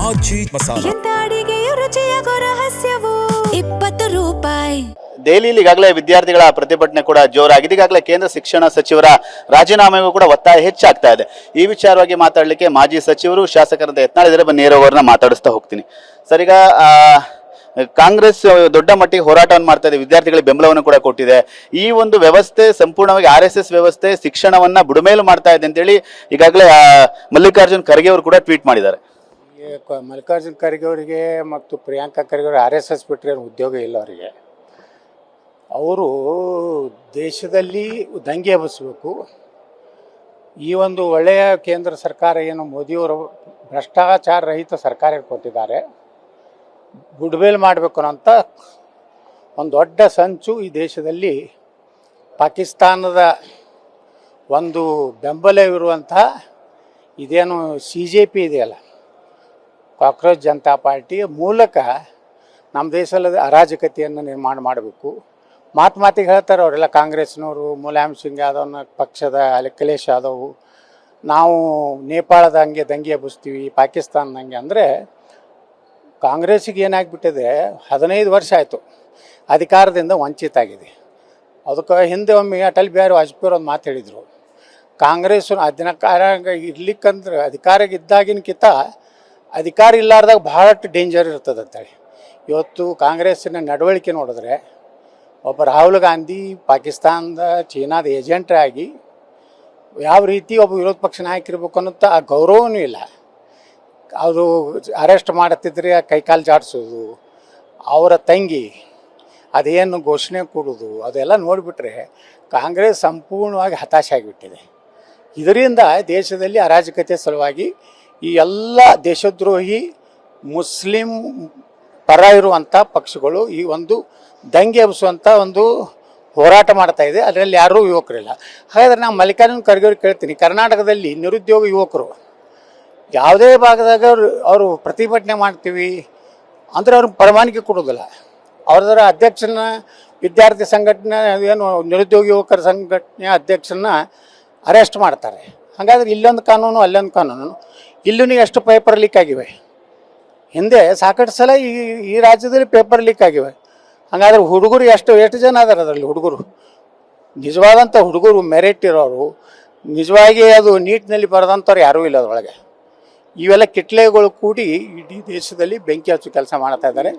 ಮಾಜಿ ಮಸಾಲ. ಎಂತ ಅಡಿಗೆಯ ರುಚಿಯಾಗೋ ರಹಸ್ಯವು 20 ರೂಪಾಯಿ. ದೆಹಲಿಯಲ್ಲಿ ಈಗಾಗಲೇ ವಿದ್ಯಾರ್ಥಿಗಳ ಪ್ರತಿಭಟನೆ ಕೂಡ ಜೋರಾಗಿದೆ. ಈಗಾಗಲೇ ಕೇಂದ್ರ ಶಿಕ್ಷಣ ಸಚಿವರ ರಾಜೀನಾಮೆಗೂ ಕೂಡ ಒತ್ತಾಯ ಹೆಚ್ಚಾಗ್ತಾ ಇದೆ. ಈ ವಿಚಾರವಾಗಿ ಮಾತಾಡಲಿಕ್ಕೆ ಮಾಜಿ ಸಚಿವರು ಶಾಸಕರಂತ ಯತ್ನಾಳ್ ಇದ್ದಾರೆ. ಬನ್ನಿ ನೇರವರನ್ನ ಮಾತಾಡಿಸ್ತಾ ಹೋಗ್ತೀನಿ. ಸರ್, ಈಗ ಕಾಂಗ್ರೆಸ್ ದೊಡ್ಡ ಮಟ್ಟಿಗೆ ಹೋರಾಟವನ್ನು ಮಾಡ್ತಾ ಇದೆ, ವಿದ್ಯಾರ್ಥಿಗಳಿಗೆ ಬೆಂಬಲವನ್ನು ಕೂಡ ಕೊಟ್ಟಿದೆ. ಈ ಒಂದು ವ್ಯವಸ್ಥೆ ಸಂಪೂರ್ಣವಾಗಿ RSS ವ್ಯವಸ್ಥೆ ಶಿಕ್ಷಣವನ್ನ ಬುಡಮೇಲು ಮಾಡ್ತಾ ಇದೆ ಅಂತೇಳಿ ಈಗಾಗಲೇ ಮಲ್ಲಿಕಾರ್ಜುನ್ ಖರ್ಗೆ ಅವರು ಕೂಡ ಟ್ವೀಟ್ ಮಾಡಿದ್ದಾರೆ. ಮಲ್ಲಿಕಾರ್ಜುನ್ ಖರ್ಗೆ ಅವರಿಗೆ ಮತ್ತು ಪ್ರಿಯಾಂಕಾ ಖರ್ಗೆ ಅವರು RSS ಬಿಟ್ಟರೆ ಉದ್ಯೋಗ ಇಲ್ಲ ಅವರಿಗೆ. ಅವರು ದೇಶದಲ್ಲಿ ದಂಗೆ ಎಬ್ಬಿಸಬೇಕು. ಈ ಒಂದು ಒಳ್ಳೆಯ ಕೇಂದ್ರ ಸರ್ಕಾರ ಏನು ಮೋದಿಯವರು ಭ್ರಷ್ಟಾಚಾರ ರಹಿತ ಸರ್ಕಾರ ಕೊಟ್ಟಿದ್ದಾರೆ, ಬುಡಮೇಲು ಮಾಡಬೇಕು ಅಂತ ಒಂದು ದೊಡ್ಡ ಸಂಚು ಈ ದೇಶದಲ್ಲಿ ಪಾಕಿಸ್ತಾನದ ಒಂದು ಬೆಂಬಲವಿರುವಂತಹ ಇದೇನು CJP ಇದೆಯಲ್ಲ, ಕಾಕ್ರೋಚ್ ಜನತಾ ಪಾರ್ಟಿಯ ಮೂಲಕ ನಮ್ಮ ದೇಶದಲ್ಲಿ ಅರಾಜಕತೆಯನ್ನು ನಿರ್ಮಾಣ ಮಾಡಬೇಕು. ಮಾತಿಗೆ ಹೇಳ್ತಾರೆ ಅವರೆಲ್ಲ, ಕಾಂಗ್ರೆಸ್ನವರು, ಮುಲಾಯಂ ಸಿಂಗ್ ಯಾದವ್ನ ಪಕ್ಷದ ಅಖಿಲೇಶ್ ಯಾದವ್, ನಾವು ನೇಪಾಳದ ಹಂಗೆ ದಂಗೆ ಎಬ್ಬಿಸ್ತೀವಿ, ಪಾಕಿಸ್ತಾನದಂಗೆ. ಅಂದರೆ ಕಾಂಗ್ರೆಸ್ಸಿಗೆ ಏನಾಗಿಬಿಟ್ಟಿದೆ, 15 ವರ್ಷ ಆಯಿತು ಅಧಿಕಾರದಿಂದ ವಂಚಿತ ಆಗಿದೆ. ಅದಕ್ಕೆ ಹಿಂದೆ ಒಮ್ಮೆ ಅಟಲ್ ಬಿಹಾರಿ ವಾಜಪೇಯಿ ಒಂದು ಮಾತು ಹೇಳಿದರು, ಕಾಂಗ್ರೆಸ್ ಅಧಿಕಾರ ಇರ್ಲಿಕ್ಕಂದ್ರೆ ಅಧಿಕಾರಕ್ಕಿದ್ದಾಗಿನಕಿಂತ ಅಧಿಕಾರ ಇಲ್ಲಾರ್ದಾಗ ಭಾಳಷ್ಟು ಡೇಂಜರ್ ಇರ್ತದೆ ಅಂತೇಳಿ. ಇವತ್ತು ಕಾಂಗ್ರೆಸ್ಸಿನ ನಡವಳಿಕೆ ನೋಡಿದ್ರೆ ಒಬ್ಬ ರಾಹುಲ್ ಗಾಂಧಿ ಪಾಕಿಸ್ತಾನದ ಚೀನಾದ ಏಜೆಂಟ್ ಆಗಿ ಯಾವ ರೀತಿ ಒಬ್ಬ ವಿರೋಧ ಪಕ್ಷ ನಾಯಕರಿರ್ಬೇಕು ಅನ್ನೋಂಥ ಆ ಗೌರವನೂ ಇಲ್ಲ. ಅವರು ಅರೆಸ್ಟ್ ಮಾಡುತ್ತಿದ್ರೆ ಕೈಕಾಲು ಜಾಡಿಸೋದು, ಅವರ ತಂಗಿ ಅದೇನು ಘೋಷಣೆ ಕೊಡೋದು, ಅದೆಲ್ಲ ನೋಡಿಬಿಟ್ರೆ ಕಾಂಗ್ರೆಸ್ ಸಂಪೂರ್ಣವಾಗಿ ಹತಾಶೆ ಆಗಿಬಿಟ್ಟಿದೆ. ಇದರಿಂದ ದೇಶದಲ್ಲಿ ಅರಾಜಕತೆ ಸಲುವಾಗಿ ಈ ಎಲ್ಲ ದೇಶದ್ರೋಹಿ ಮುಸ್ಲಿಂ ಪರ ಇರುವಂಥ ಪಕ್ಷಗಳು ಈ ಒಂದು ದಂಗೆ ಎಬ್ಬಿಸುವಂಥ ಒಂದು ಹೋರಾಟ ಮಾಡ್ತಾ ಇದೆ. ಅದರಲ್ಲಿ ಯಾರೂ ಯುವಕರಿಲ್ಲ. ಹಾಗಾದರೆ ನಾನು ಮಲ್ಲಿಕಾರ್ಜುನ್ ಖರ್ಗೆ ಅವ್ರಿಗೆ ಕೇಳ್ತೀನಿ, ಕರ್ನಾಟಕದಲ್ಲಿ ನಿರುದ್ಯೋಗ ಯುವಕರು ಯಾವುದೇ ಭಾಗದಾಗ ಅವರು ಪ್ರತಿಭಟನೆ ಮಾಡ್ತೀವಿ ಅಂದರೆ ಅವ್ರಿಗೆ ಪರವಾನಗಿ ಕೊಡೋದಿಲ್ಲ. ಅವ್ರದರ ಅಧ್ಯಕ್ಷನ ವಿದ್ಯಾರ್ಥಿ ಸಂಘಟನೆ ಏನು ನಿರುದ್ಯೋಗ ಯುವಕರ ಸಂಘಟನೆಯ ಅಧ್ಯಕ್ಷನ ಅರೆಸ್ಟ್ ಮಾಡ್ತಾರೆ. ಹಾಗಾದ್ರೆ ಇಲ್ಲೊಂದು ಕಾನೂನು ಅಲ್ಲೊಂದು ಕಾನೂನು. ಇಲ್ಲೂ ಎಷ್ಟು ಪೇಪರ್ ಲೀಕ್ ಆಗಿವೆ. ಹಿಂದೆ ಸಾಕಷ್ಟು ಸಲ ಈ ರಾಜ್ಯದಲ್ಲಿ ಪೇಪರ್ ಲೀಕ್ ಆಗಿವೆ. ಹಾಗಾದ್ರೆ ಹುಡುಗರು ಎಷ್ಟು ಜನ ಅದಾರ ಅದರಲ್ಲಿ? ಹುಡುಗರು ನಿಜವಾದಂಥ ಹುಡುಗರು ಮೆರಿಟ್ ಇರೋರು, ನಿಜವಾಗಿ ಅದು ನೀಟ್ನಲ್ಲಿ ಬರೆದಂಥವ್ರು ಯಾರೂ ಇಲ್ಲ ಅದರೊಳಗೆ. ಇವೆಲ್ಲ ಕಿಟ್ಲೆಗಳು ಕೂಡಿ ಇಡೀ ದೇಶದಲ್ಲಿ ಬೆಂಕಿ ಹಚ್ಚು ಕೆಲಸ ಮಾಡ್ತಾ ಇದ್ದಾರೆ.